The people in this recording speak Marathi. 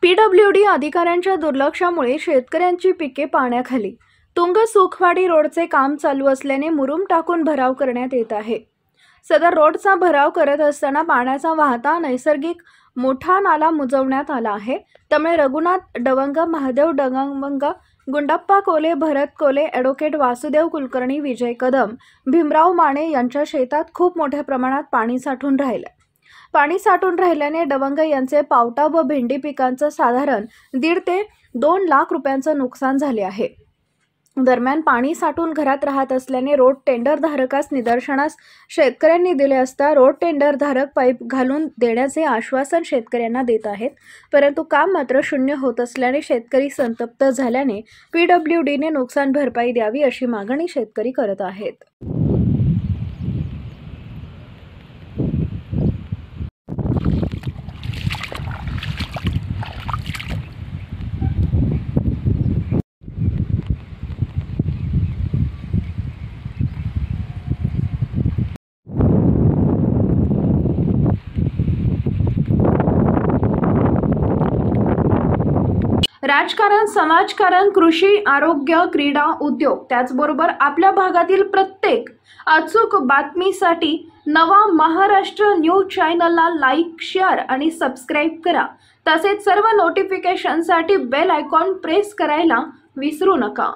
पीडब्ल्यूडी अधिकाऱ्यांच्या दुर्लक्षामुळे शेतकऱ्यांची पिके पाण्याखाली। तुंग सुखवाडी रोडचे काम चालू असल्याने मुरुम टाकून भराव करण्यात येत आहे। सदर रोडचा भराव करत असताना पाण्याचा वाहता नैसर्गिक मोठा नाला मुजवण्यात आला आहे। त्यामुळे रघुनाथ डवंग, महादेव डवंग, गुंडप्पा कोले, भरत कोले, ॲडव्होकेट वासुदेव कुलकर्णी, विजय कदम, भीमराव माने यांच्या शेतात खूप मोठ्या प्रमाणात पाणी साठून राहिले। पाणी साठून राहिल्याने डवंग यांचे पावटा व भेंडी पिकांचं साधारण 1.5 ते 2 लाख रुपयांचं नुकसान झाले आहे। दरम्यान पाणी साठून घरात राहत असल्याने रोड टेंडर धारकास निदर्शनास शेतकऱ्यांनी दिले असता रोड टेंडर धारक पाईप घालून देण्याचे आश्वासन शेतकऱ्यांना देत आहेत, परंतु काम मात्र शून्य होत असल्याने शेतकरी संतप्त झाल्याने पीडब्ल्यूडीने नुकसान भरपाई द्यावी अशी मागणी शेतकरी करत आहेत। राजकारण, समाजकारण, कृषी, आरोग्य, क्रीडा, उद्योग त्याचबरोबर आपल्या भागातील प्रत्येक अचूक बातमीसाठी नवा महाराष्ट्र न्यूज चॅनलला लाईक, शेअर आणि सबस्क्राईब करा। तसेच सर्व नोटिफिकेशनसाठी बेल आयकॉन प्रेस करायला विसरू नका।